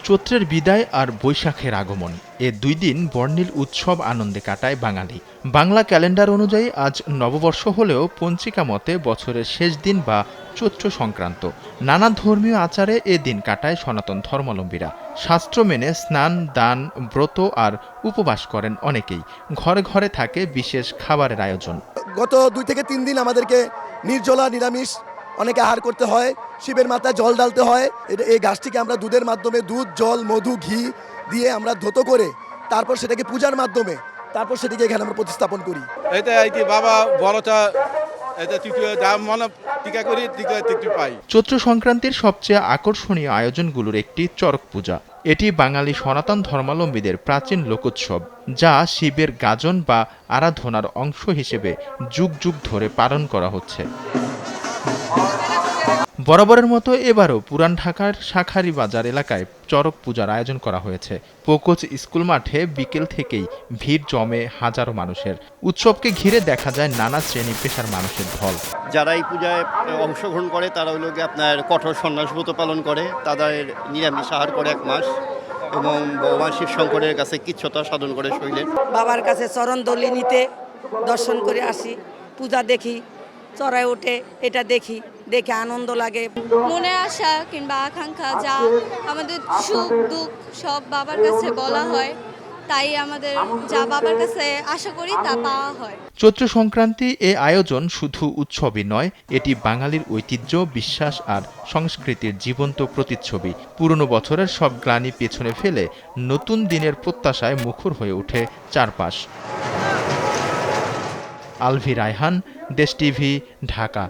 চৈত্রের বিদায় আর বৈশাখের আগমন, এ দুই দিন বর্ণিল উৎসব আনন্দে কাটায় বাঙালি। বাংলা ক্যালেন্ডার অনুযায়ী আজ নববর্ষ হলেও পঞ্জিকা মতে বছরের শেষ দিন বা চৈত্র সংক্রান্ত। নানা ধর্মীয় আচারে এ দিন কাটায় সনাতন ধর্মাবলম্বীরা। শাস্ত্র মেনে স্নান, দান, ব্রত আর উপবাস করেন অনেকেই। ঘরে ঘরে থাকে বিশেষ খাবারের আয়োজন। গত 2 থেকে 3 দিন আমাদেরকে নির্জলা নিরামিষ অনেকে আহার করতে হয়, শিবের মাথায় জল ঢালতে হয়। এই গাছটিকে আমরা দুধের মাধ্যমে দুধ, জল, মধু, ঘি দিয়ে আমরা ধৌত করে তারপর সেটাকে পূজার মাধ্যমে তারপর সেটাকে এখানে আমরা প্রতিস্থাপন করি। এটা বাবা বড়টা এটা তৃতীয় দাম মনে টিকা করি তৃতীয় পাই। চৈত্র সংক্রান্তির সবচেয়ে আকর্ষণীয় আয়োজনগুলোর একটি চড়ক পূজা। এটি বাঙালি সনাতন ধর্মাবলম্বীদের প্রাচীন লোকোৎসব, যা শিবের গাজন বা আরাধনার অংশ হিসেবে যুগ যুগ ধরে পালন করা হচ্ছে। বরাবরের মতো এবারও পুরান ঢাকার শাঁখারী বাজার এলাকায় চড়ক পূজার আয়োজন করা হয়েছে। পোকোচ স্কুল মাঠে বিকেল থেকেই ভিড় জমে হাজারো মানুষের। উৎসবকে ঘিরে দেখা যায় নানা শ্রেণী পেশার মানুষের ঢল। যারা এই পূজায় অংশগ্রহণ করে তারা হলো গিয়ে আপনার কঠোর সন্ন্যাসব্রত পালন করে, তাদের নিরামিষ আহার করে 1 মাস এবং ভগবান শিব শঙ্করের কাছে কিচ্ছতা সাধন করে শৈলের। বাবার কাছে চরণ দলি নিতে দর্শন করে আসি, পূজা দেখি, চড়াই ওঠে, এটা দেখে আনন্দ লাগে। মনে আশা কিংবা আকাঙ্ক্ষা যা আমাদের সুখ দুঃখ সব বাবার কাছে বলা হয়, তাই আমাদের যা বাবার কাছে আশা করি তা পাওয়া হয়। চৈত্র সংক্রান্তি এ আয়োজন শুধু উৎসবই নয়, এটি বাঙালির ঐতিহ্য, বিশ্বাস আর সংস্কৃতির জীবন্ত প্রতিচ্ছবি। পুরনো বছরের সব গ্লানি পেছনে ফেলে নতুন দিনের প্রত্যাশায় মুখর হয়ে ওঠে চারপাশ। আলভি রায়হান, দেশ টিভি, ঢাকা।